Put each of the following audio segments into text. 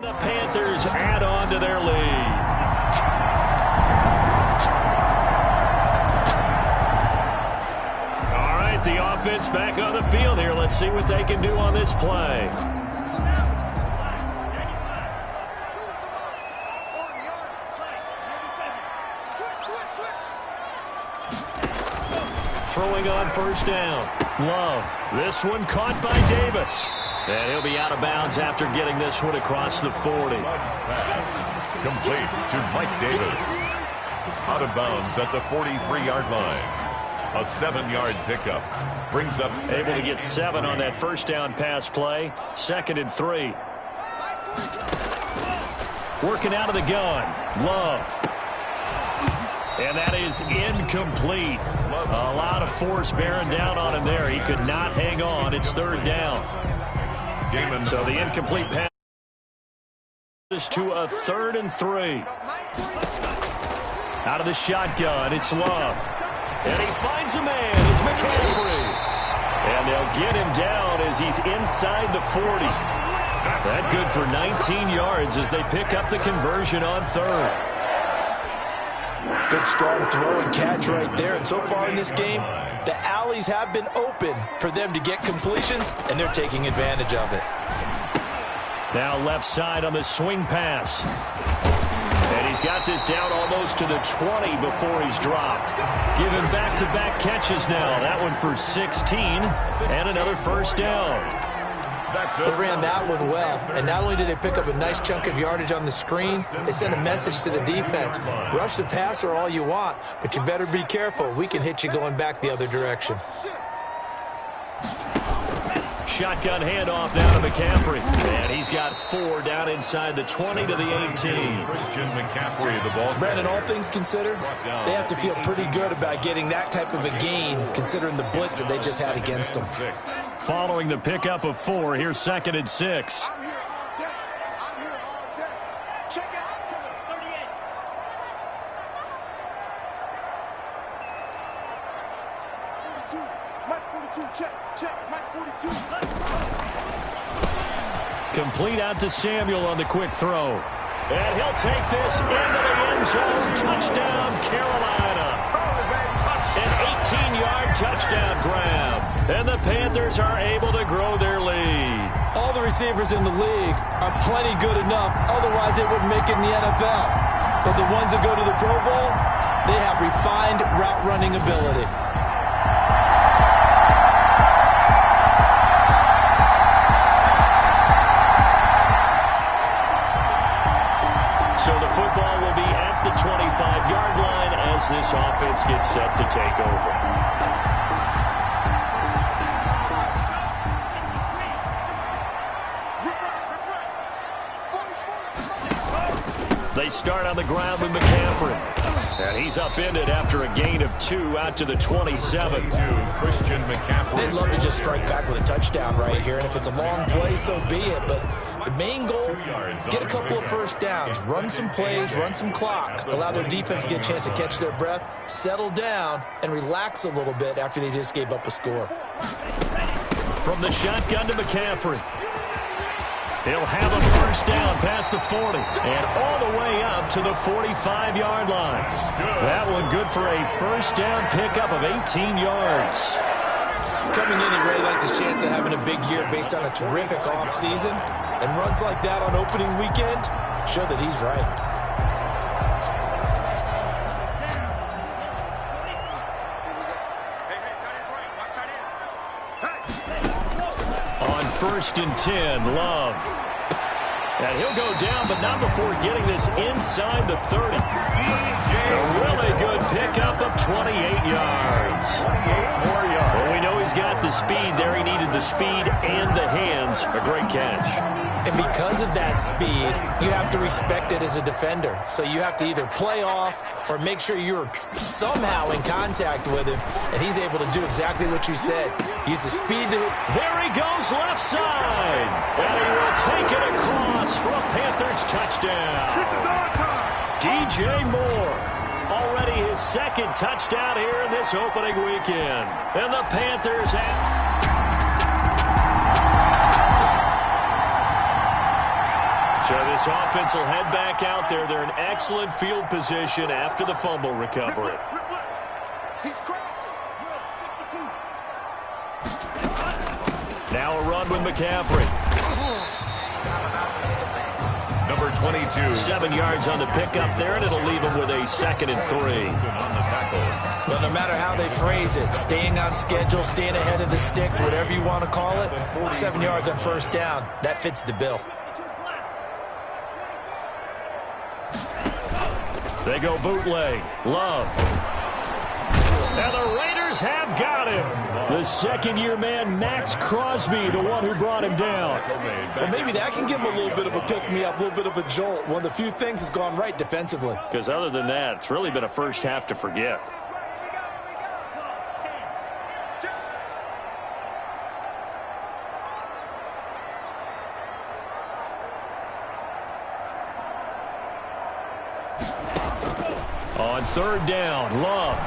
The Panthers add on to their lead. All right, the offense back on the field here. Let's see what they can do on this play. Throwing on first down. Love. This one caught by Davis. And he'll be out of bounds after getting this one across the 40. Complete to Mike Davis. Out of bounds at the 43-yard line. A 7-yard pickup. Brings up able to get 7 on that first down pass play. 2nd and 3. Working out of the gun. Love. And that is incomplete. A lot of force bearing down on him there. He could not hang on. It's 3rd down. So the incomplete pass is to a 3rd and 3. Out of the shotgun, it's Love. And he finds a man. It's McCaffrey. And they'll get him down as he's inside the 40. That good for 19 yards as they pick up the conversion on 3rd. Good strong throw and catch right there. And so far in this game, the alleys have been open for them to get completions, and they're taking advantage of it. Now left side on the swing pass. And he's got this down almost to the 20 before he's dropped. Giving back-to-back catches now. That one for 16 and another first down. They ran that one well, and not only did they pick up a nice chunk of yardage on the screen, they sent a message to the defense. Rush the passer all you want, but you better be careful. We can hit you going back the other direction. Shotgun handoff now to McCaffrey. And he's got 4 down inside the 20 to the 18. Christian McCaffrey, the ball. Brandon, all things considered, they have to feel pretty good about getting that type of a gain, considering the blitz that they just had against them. Following the pickup of 4, here's 2nd and 6. Complete out to Samuel on the quick throw. And he'll take this into the end zone. Touchdown, Carolina. An 18-yard touchdown grab. And the Panthers are able to grow their lead. All the receivers in the league are plenty good enough. Otherwise, they wouldn't make it in the NFL. But the ones that go to the Pro Bowl, they have refined route running ability. So the football will be at the 25-yard line as this offense gets set to take over. They start on the ground with McCaffrey. And he's upended after a gain of 2 out to the 27. Christian McCaffrey. They'd love to just strike back with a touchdown right here. And if it's a long play, so be it. But the main goal, get a couple of first downs, run some plays, run some clock, allow their defense to get a chance to catch their breath, settle down, and relax a little bit after they just gave up a score. From the shotgun to McCaffrey. He'll have a first down past the 40 and all the way up to the 45-yard line. That one good for a first down pickup of 18 yards. Coming in, he really liked his chance of having a big year based on a terrific offseason. And runs like that on opening weekend show that he's right. On 1st and 10, Love. And he'll go down, but not before getting this inside the 30. A really good pickup of 28 yards. Well, we know he's got the speed there. He needed the speed and the hands. A great catch. And because of that speed, you have to respect it as a defender. So you have to either play off or make sure you're somehow in contact with him. And he's able to do exactly what you said. Use the speed to hit. There he goes left side. And he will take it across for a Panthers touchdown. DJ Moore. Already his 2nd touchdown here in this opening weekend. And the Panthers have... So this offense will head back out there. They're in excellent field position after the fumble recovery. Now a run with McCaffrey. Number 22. 7 yards on the pickup there, and it'll leave him with a 2nd and 3. On the tackle. But no matter how they phrase it, staying on schedule, staying ahead of the sticks, whatever you want to call it, 7 yards on first down, that fits the bill. They go bootleg. Love. And the Raiders have got him. The second-year man, Max Crosby, the one who brought him down. Well, maybe that can give him a little bit of a pick-me-up, a little bit of a jolt. One of the few things that's gone right defensively. Because other than that, it's really been a first half to forget. On third down, Love.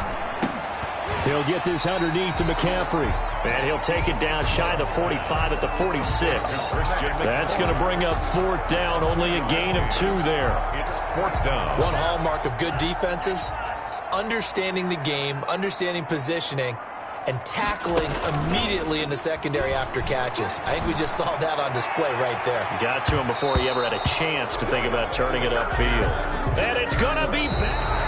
He'll get this underneath to McCaffrey. And he'll take it down shy of the 45 at the 46. That's going to bring up 4th down. Only a gain of 2 there. It's 4th down. One hallmark of good defenses is understanding the game, understanding positioning, and tackling immediately in the secondary after catches. I think we just saw that on display right there. Got to him before he ever had a chance to think about turning it upfield. And it's going to be back.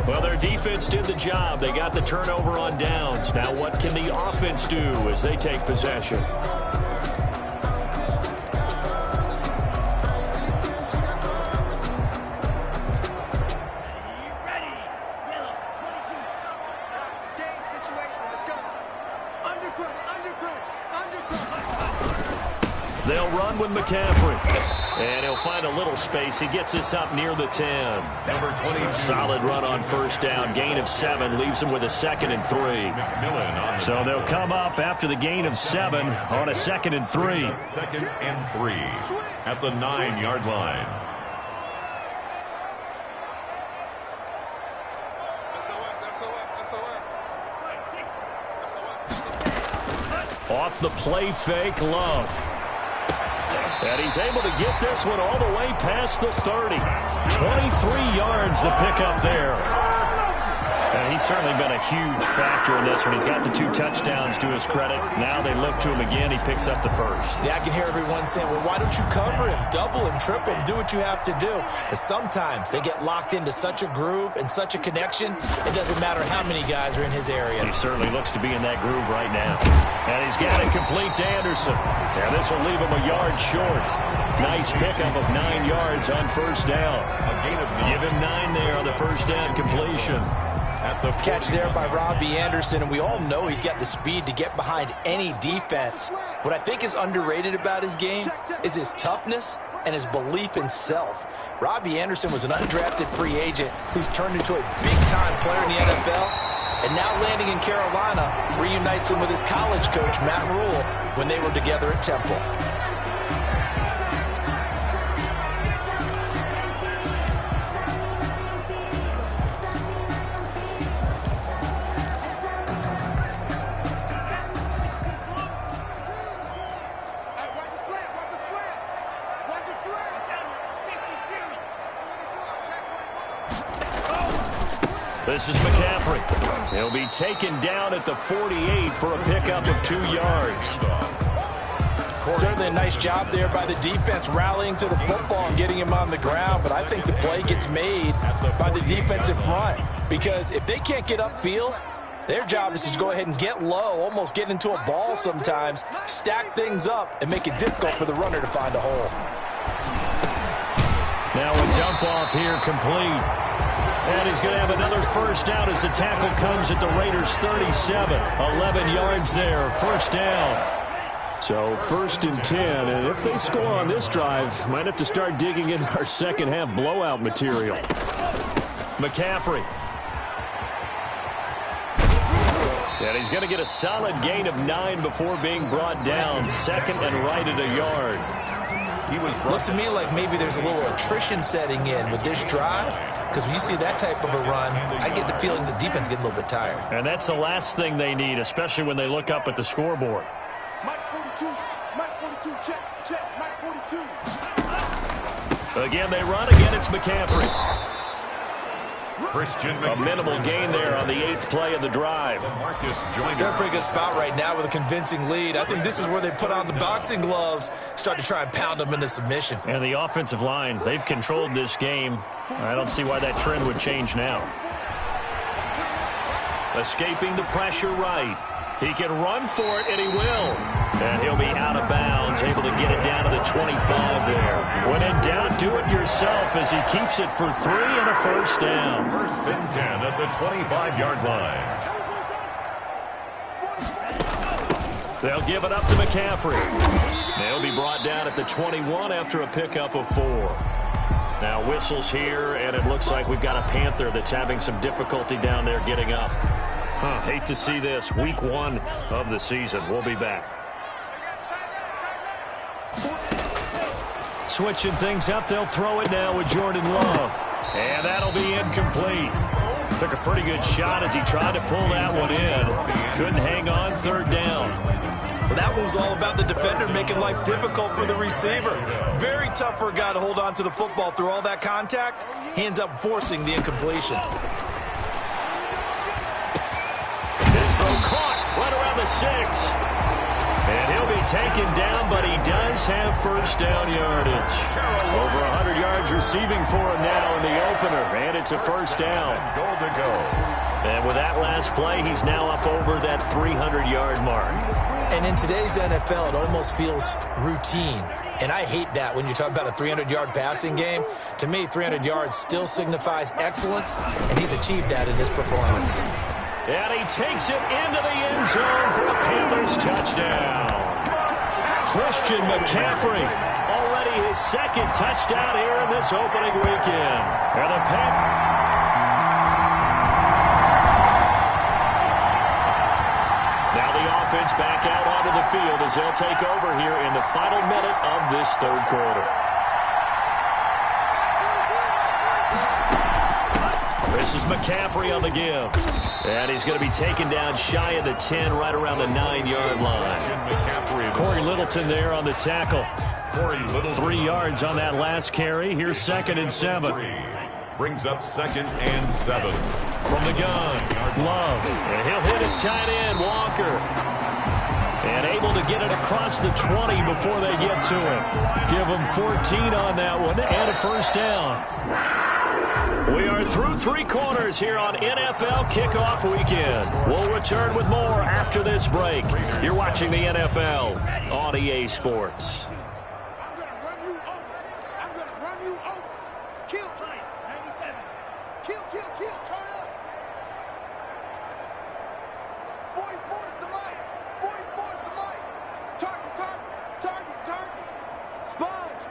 Well, their defense did the job. They got the turnover on downs. Now what can the offense do as they take possession? They'll run with McCaffrey. And he'll find a little space. He gets us up near the 10. Number 20. Solid run on first down. Gain of 7 leaves him with a 2nd and 3. So they'll come up after the gain of 7 on a 2nd and 3. 2nd and 3 at the 9-yard line. Off the play fake, Love. And he's able to get this one all the way past the 30. 23 yards the pickup there. And he's certainly been a huge factor in this one. He's got the 2 touchdowns to his credit. Now they look to him again. He picks up the first. Yeah, I can hear everyone saying, well, why don't you cover him? Double him, triple him, do what you have to do. But sometimes they get locked into such a groove and such a connection, it doesn't matter how many guys are in his area. He certainly looks to be in that groove right now. And he's got it complete to Anderson. And this will leave him a yard short. Nice pickup of 9 yards on first down. Give him 9 there on the first down completion. At the catch there by Robbie Anderson, and we all know he's got the speed to get behind any defense. What I think is underrated about his game is his toughness and his belief in self. Robbie Anderson was an undrafted free agent who's turned into a big-time player in the NFL, and now landing in Carolina reunites him with his college coach, Matt Rule, when they were together at Temple. This is McCaffrey. He'll be taken down at the 48 for a pickup of 2 yards. Certainly a nice job there by the defense rallying to the football and getting him on the ground, but I think the play gets made by the defensive front because if they can't get upfield, their job is to go ahead and get low, almost get into a ball sometimes, stack things up, and make it difficult for the runner to find a hole. Now a dump off here complete. And he's going to have another first down as the tackle comes at the Raiders' 37. 11 yards there, first down. So 1st and 10, and if they score on this drive, might have to start digging in our second half blowout material. McCaffrey. And he's going to get a solid gain of 9 before being brought down. 2nd and right at a yard. He was Looks to me like maybe there's a little attrition setting in with this drive, because when you see that type of a run, I get the feeling the defense getting a little bit tired. And that's the last thing they need, especially when they look up at the scoreboard. Mike 42, check, Mike 42. Again, they run. Again, it's McCaffrey. Christian A minimal gain there on the 8th play of the drive. They're in a pretty good spot right now with a convincing lead. I think this is where they put on the boxing gloves, start to try and pound them into submission. And the offensive line, they've controlled this game. I don't see why that trend would change now. Escaping the pressure right. He can run for it, and he will. And he'll be out of bounds, able to get it down to the 25 there. When in doubt, do it yourself as he keeps it for 3 and a first down. 1st and 10 at the 25-yard line. They'll give it up to McCaffrey. They'll be brought down at the 21 after a pickup of 4. Now whistles here, and it looks like we've got a Panther that's having some difficulty down there getting up. Hate to see this. Week 1 of the season. We'll be back. Switching things up, they'll throw it now with Jordan Love. And that'll be incomplete. Took a pretty good shot as he tried to pull that one in. Couldn't hang on, 3rd down. Well, that one was all about the defender making life difficult for the receiver. Very tough for a guy to hold on to the football through all that contact. He ends up forcing the incompletion. This throw caught right around the 6. And he'll be taken down, but he does have first down yardage. Over 100 yards receiving for him now in the opener, and it's a first down. Goal to go. And with that last play, he's now up over that 300-yard mark. And in today's NFL, it almost feels routine. And I hate that when you talk about a 300-yard passing game. To me, 300 yards still signifies excellence, and he's achieved that in this performance. And he takes it into the end zone for a Panthers touchdown. Christian McCaffrey, already his 2nd touchdown here in this opening weekend. And the Now the offense back out onto the field as they'll take over here in the final minute of this 3rd quarter. This is McCaffrey on the give. And he's going to be taken down shy of the 10, right around the 9-yard line. Corey Littleton there on the tackle. 3 yards on that last carry. Here's 2nd and 7. Brings up 2nd and 7. From the gun, Love. And he'll hit his tight end, Walker. And able to get it across the 20 before they get to him. Give him 14 on that one and a first down. We are through 3 quarters here on NFL Kickoff Weekend. We'll return with more after this break. You're watching the NFL on EA Sports. I'm gonna run you over. Kill. 97. Kill. Turn up. 44 is the mic. 44 is the mic. Target. Sponge.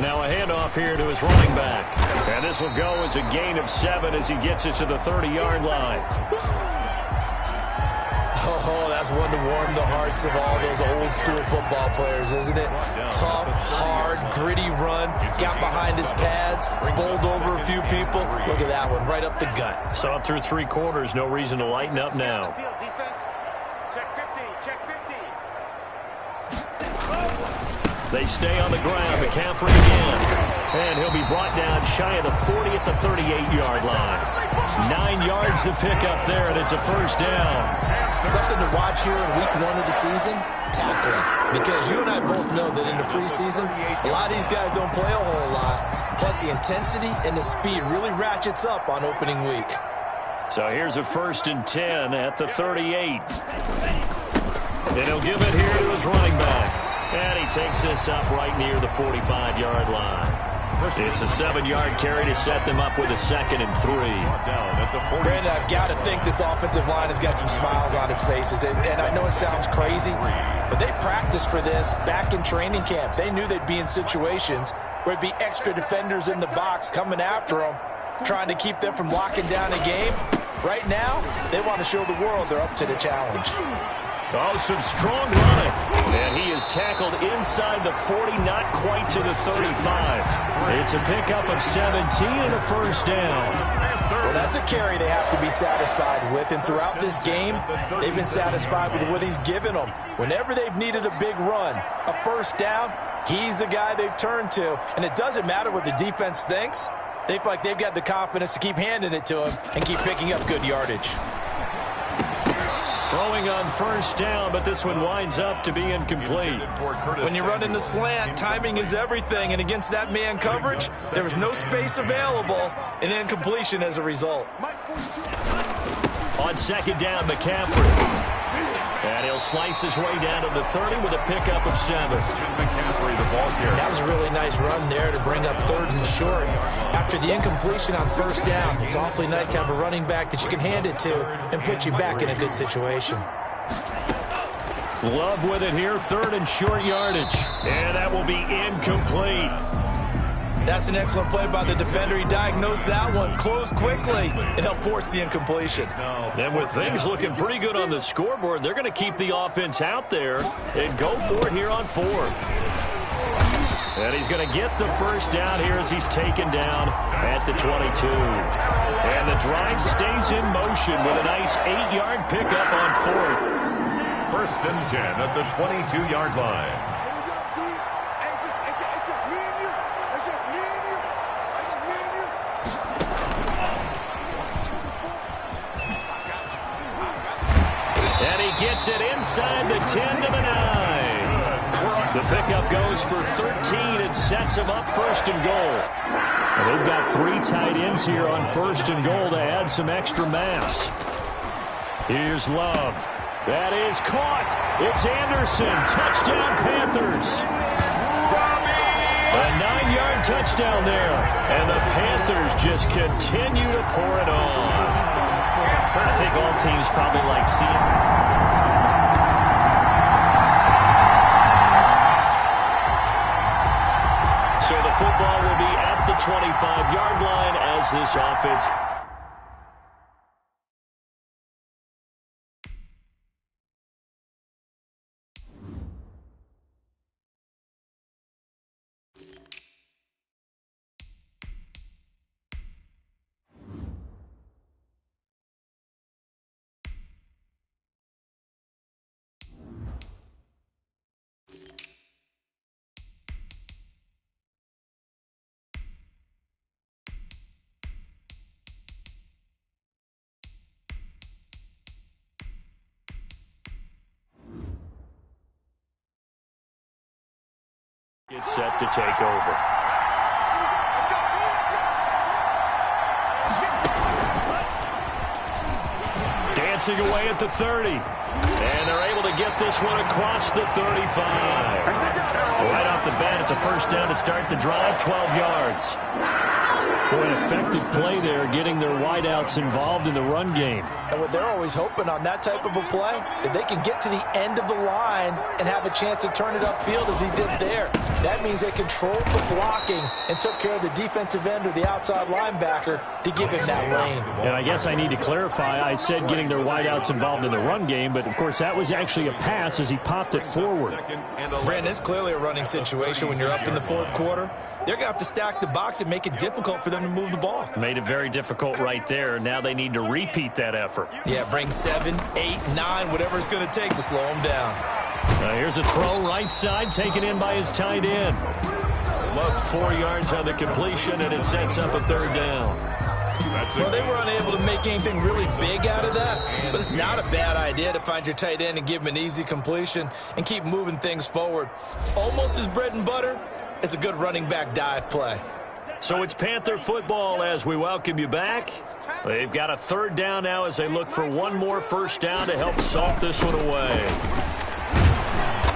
Now a handoff here to his running back. And this will go as a gain of 7 as he gets it to the 30-yard line. Oh, that's one to warm the hearts of all those old-school football players, isn't it? Tough, hard, gritty run, got behind his pads, bowled over a few people. Look at that one, right up the gut. So through 3 quarters, no reason to lighten up now. Check 50. They stay on the ground. McCaffrey again. And he'll be brought down shy of the 40 at the 38-yard line. 9 yards to pick up there, and it's a first down. Something to watch here in week 1 of the season, tackling. Because you and I both know that in the preseason, a lot of these guys don't play a whole lot. Plus, the intensity and the speed really ratchets up on opening week. So here's a 1st and 10 at the 38. And he'll give it here to his running back. And he takes this up right near the 45-yard line. It's a 7-yard carry to set them up with a 2nd and 3. Brandon, I've got to think this offensive line has got some smiles on its faces. And I know it sounds crazy, but they practiced for this back in training camp. They knew they'd be in situations where it'd be extra defenders in the box coming after them, trying to keep them from locking down a game. Right now, they want to show the world they're up to the challenge. Oh, some strong running. And he is tackled inside the 40, not quite to the 35. It's a pickup of 17 and a first down. Well, that's a carry they have to be satisfied with, and throughout this game, they've been satisfied with what he's given them. Whenever they've needed a big run, a first down, he's the guy they've turned to, and it doesn't matter what the defense thinks. They feel like they've got the confidence to keep handing it to him and keep picking up good yardage. Throwing on first down, but this one winds up to be incomplete. When you run in the slant, timing is everything, and against that man coverage, there was no space available, and incompletion as a result. On second down, McCaffrey. And he'll slice his way down to the 30 with a pickup of 7. McCaffrey, the ball carrier. That was a really nice run there to bring up 3rd and short. After the incompletion on first down, it's awfully nice to have a running back that you can hand it to and put you back in a good situation. Love with it here, 3rd and short yardage. And that will be incomplete. That's an excellent play by the defender. He diagnosed that one, closed quickly, and helped force the incompletion. And with things looking pretty good on the scoreboard, they're going to keep the offense out there and go for it here on 4th. And he's going to get the first down here as he's taken down at the 22. And the drive stays in motion with a nice 8-yard pickup on 4th. 1st and 10 at the 22-yard line. And he gets it inside the 10 to the 9. The pickup goes for 13 and sets him up 1st and goal. And they've got 3 tight ends here on 1st and goal to add some extra mass. Here's Love. That is caught. It's Anderson. Touchdown, Panthers. A 9-yard touchdown there. And the Panthers just continue to pour it on. I think all teams probably like seeing. So the football will be at the 25-yard line as this offense. It's set to take over. Dancing away at the 30. And they're able to get this one across the 35. Right off the bat, it's a first down to start the drive, 12 yards. Boy, an effective play there, getting their wideouts involved in the run game. And what they're always hoping on that type of a play, that they can get to the end of the line and have a chance to turn it upfield as he did there. That means they controlled the blocking and took care of the defensive end or the outside linebacker to give him that lane. And I guess I need to clarify, I said getting their wideouts involved in the run game, but of course that was actually a pass as he popped it forward. Brandon, it's clearly a running situation when you're up in the 4th quarter. They're going to have to stack the box and make it difficult for them to move the ball. Made it very difficult right there. Now they need to repeat that effort. Yeah, bring 7, 8, 9, whatever it's going to take to slow them down. Here's a throw right side, taken in by his tight end. Love 4 yards on the completion, and it sets up a 3rd down. Well, they were unable to make anything really big out of that, but it's not a bad idea to find your tight end and give him an easy completion and keep moving things forward. Almost as bread and butter as a good running back dive play. So it's Panther football as we welcome you back. They've got a 3rd down now as they look for one more first down to help salt this one away.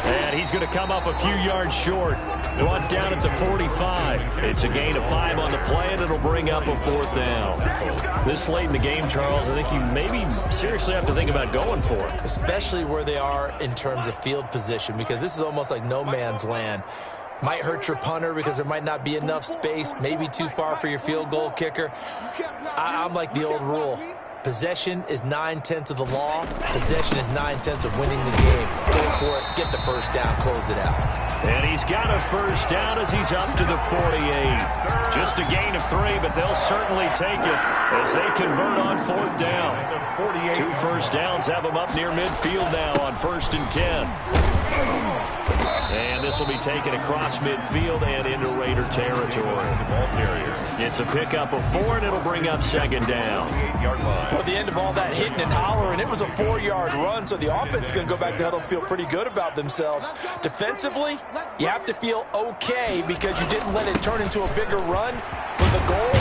And he's going to come up a few yards short. Brought down at the 45. It's a gain of 5 on the play, and it'll bring up a 4th down. This late in the game, Charles, I think you maybe seriously have to think about going for it. Especially where they are in terms of field position, because this is almost like no man's land. Might hurt your punter because there might not be enough space, maybe too far for your field goal kicker. I'm like the old rule. Possession is 9/10 of the law. Possession is 9/10 of winning the game. Go for it, get the first down, close it out. And he's got a first down as he's up to the 48. Just a gain of 3, but they'll certainly take it as they convert on 4th down. 2 first downs have them up near midfield now on 1st and 10. And this will be taken across midfield and into Raider territory. It's a pickup of 4, and it'll bring up 2nd down. Well, at the end of all that hitting and hollering, it was a 4-yard run, so the offense is going to go back to the huddle and feel pretty good about themselves. Defensively, you have to feel okay because you didn't let it turn into a bigger run. But the goal,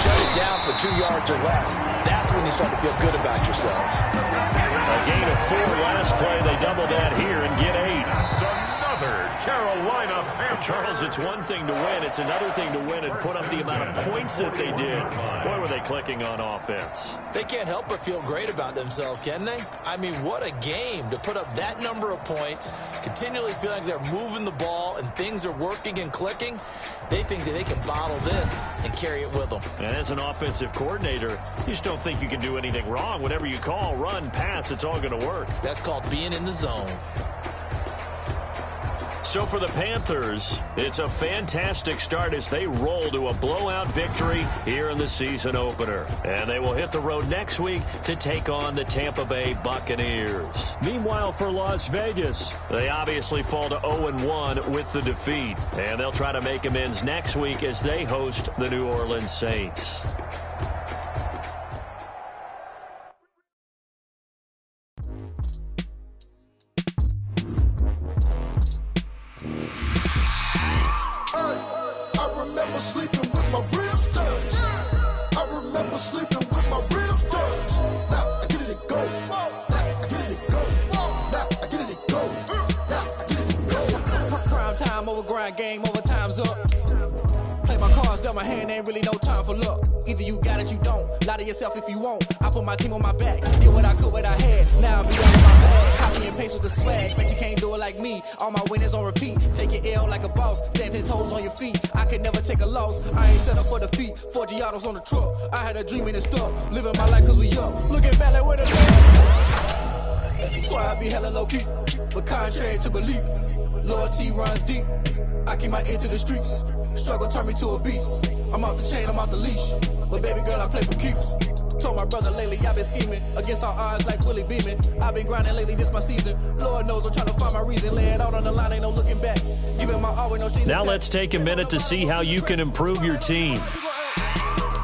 shut it down for 2 yards or less. That's when you start to feel good about yourselves. A gain of 4 last play. They double that here and get 8. Carolina Panthers. Charles, it's one thing to win. It's another thing to win and put up the amount of points that they did. Boy, were they clicking on offense. They can't help but feel great about themselves, can they? I mean, what a game to put up that number of points, continually feeling like they're moving the ball and things are working and clicking. They think that they can bottle this and carry it with them. And as an offensive coordinator, you just don't think you can do anything wrong. Whatever you call, run, pass, it's all going to work. That's called being in the zone. So for the Panthers, it's a fantastic start as they roll to a blowout victory here in the season opener. And they will hit the road next week to take on the Tampa Bay Buccaneers. Meanwhile, for Las Vegas, they obviously fall to 0-1 with the defeat. And they'll try to make amends next week as they host the New Orleans Saints. Game over, time's up. Play my cards, dealt my hand, ain't really no time for luck. Either you got it, you don't. Lie to yourself if you won't. I put my team on my back. Did what I could, what I had. Now I'm beyond my bag. Copy and paste with the swag. Bet you can't do it like me. All my winners on repeat. Take your L like a boss. Stand 10 toes on your feet. I could never take a loss. I ain't set up for defeat. 4 Giottos on the truck. I had a dream and it stuck. Living my life cause we young. Looking back like where the man. Swear I be hella low key. But contrary to belief, loyalty runs deep. I keep my ear to the streets. Struggle turned me to a beast. I'm off the chain, I'm off the leash. But baby girl, I play for keeps. Told my brother lately, I've been scheming. Against all odds like Willie Beeman. I've been grinding lately, this my season. Lord knows I'm trying to find my reason. Lay it out on the line, ain't no looking back. Giving my all with no strings. Now let's take a minute to see how you can improve your team.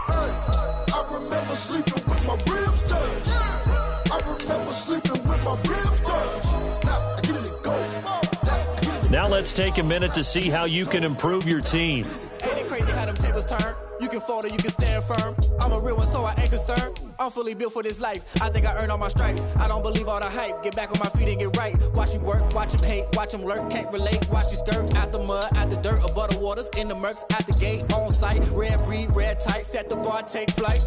I remember sleeping with my ribs touched. I remember sleeping with my ribs touched. Now I get it go. Now let's take a minute to see how you can improve your team. Ain't it crazy how them tables turn? You can fold or you can stand firm. I'm a real one, so I ain't concerned. I'm fully built for this life. I think I earned all my stripes. I don't believe all the hype. Get back on my feet and get right. Watch me work, watch him hate, watch him lurk. Can't relate, watch me skirt. Out the mud, out the dirt, above the waters, in the murks, at the gate, on site. Red breed, red tight, set the bar, take flight.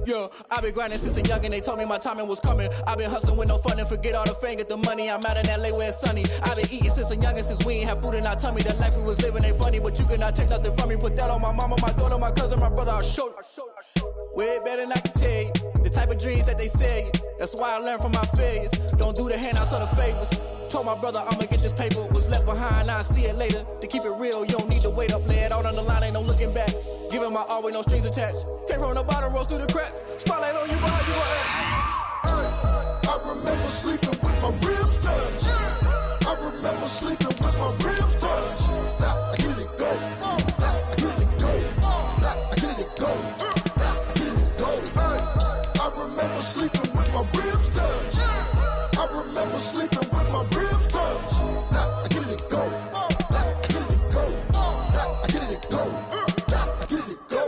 Yeah, I've been grinding since a youngin'. They told me my timing was coming. I've been hustling with no fun and forget all the fame, get the money. I'm out in LA where it's sunny. I've been eating since a youngin', since we ain't have food in our tummy. The life we was living ain't funny, but you cannot take nothing from me. Put that on my mama, my daughter, my cousin, my brother. I'll show you. Way better than I can tell you. The type of dreams that they sell you. That's why I learned from my failures. Don't do the handouts or the favors. Told my brother I'ma get this paper. Was left behind, I'll see it later. To keep it real, you don't need to wait up. Lay it out on the line, ain't no looking back. Giving my all with no strings attached. Came from the bottom, rose through the cracks. Spotlight on you, boy, you gon' act. I remember sleeping with my ribs touched. I remember sleeping with my ribs touched. Now I get it go. Now I get it go. Now I get it go. Now I get it go. I remember sleeping with my ribs touched. I remember sleeping with my ribs touched. Now I get it go. Now I get it go. Now I get it go. Now I get it go.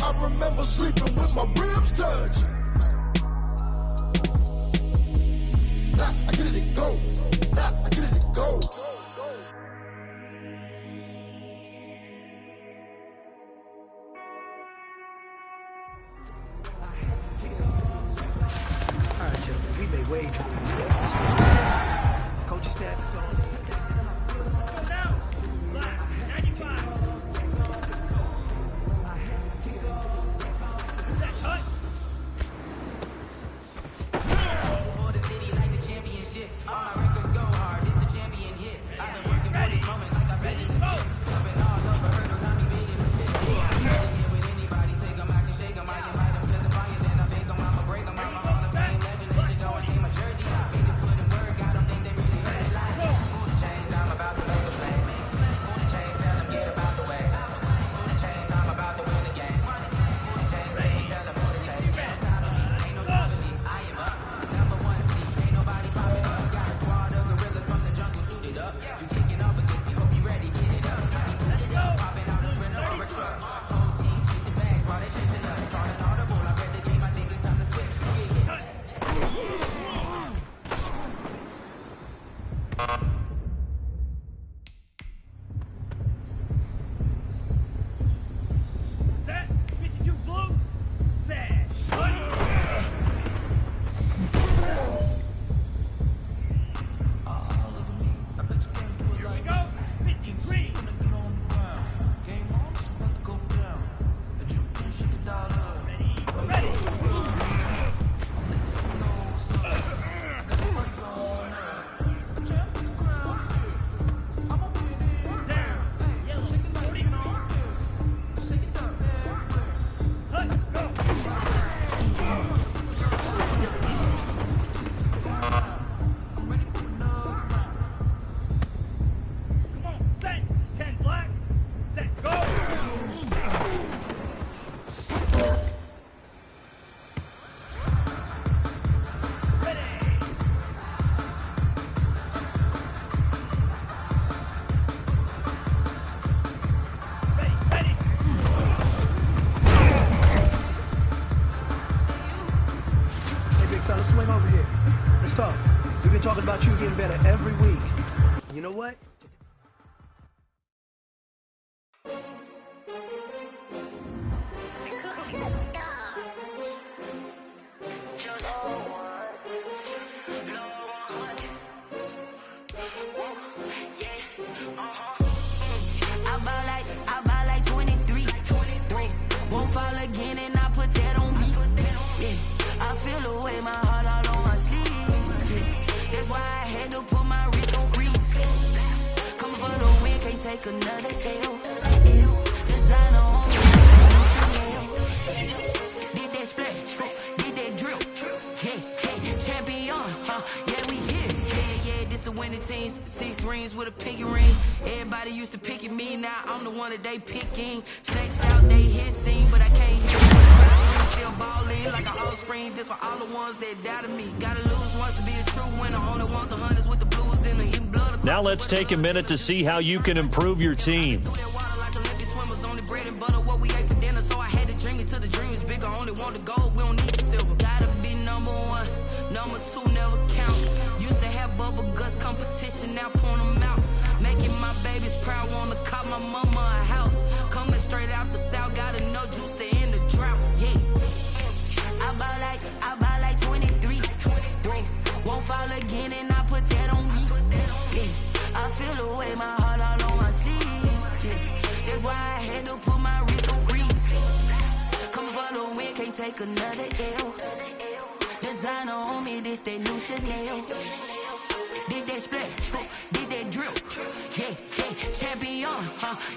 I remember sleeping with my ribs touched. Now I get it go. Now I get it go. All right, gentlemen, we made way too many mistakes this week. Coaching staff is going. come over here. Let's talk. We've been talking about you getting better every week. You know what? I buy like 23. Won't fall again and I put that on me. Yeah, I feel the way, my heart all on my sleeve. Yeah, that's why I had to put my wrist on freeze. Coming for the win, can't take another L. Designer on me, did that splash, did that drill. Yeah, champion, yeah, we here. Yeah, this the winning team. 6 rings with a pinky ring. Everybody used to pick at me, now I'm the one that they picking. Snakes out, they hissing, but I can't hear it. Still balling like an offspring. This for all the ones that doubted me. Gotta lose once to be a true winner. Only want the hunters with the blues in the blood. Now let's take a minute to see how you can improve your team. Bread and butter, what we ate for dinner, so I had to dream it till the dream is bigger. Only want the gold, we don't need the silver. Gotta be number 1, number 2 never count. Used to have bubble guts competition, now point them out. Making my babies proud, wanna cop my mama a house. Coming straight out the south, gotta know juice to end the drought. Yeah, I buy like 23. Won't fall again and I put that on me. Yeah, I feel the way, my heart all on my sleeve. Yeah, that's why I had to put my wrist on freeze. Coming for the win, can't take another L. Designer on me, this that new Chanel. Did that splash, did that drill. Yeah, champion,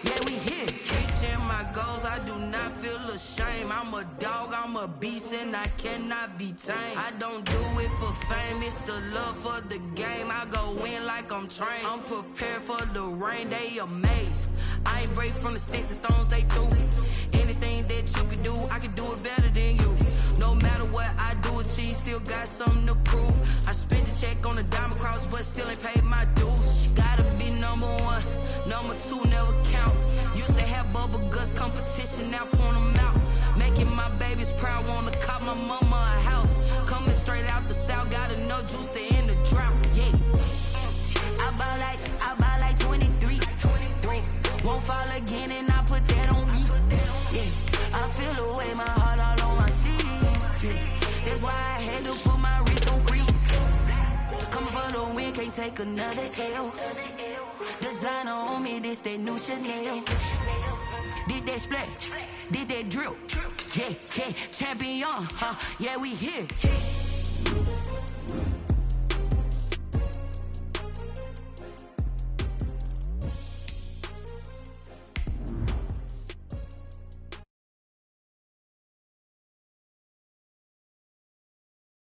yeah, we here. Reaching my goals, I do not feel ashamed. I'm a dog, I'm a beast, and I cannot be tamed. I don't do it for fame, it's the love for the game. I go in like I'm trained. I'm prepared for the rain, they amazed. I ain't break from the sticks and stones they threw. Anything that you can do, I can do it better than you. No matter what I do, achieve, still got something to prove. I spent the check on the diamond cross, but still ain't paid my dues. Gotta be number 1, number 2 never count. Used to have bubble guts competition, now point them out. Making my babies proud, wanna cop my mama a house. Coming straight out the south, gotta know juice to end the drought. Yeah, I buy like 23. Won't fall again and I put that on me. Yeah, I feel the way, my heart all on my sleeve. Yeah, that's why I had to put my wrist on freeze. Coming for the win, can't take another L. Designer on me, this that new Chanel. Did that splash, did that drill. Yeah, champion, yeah, we here.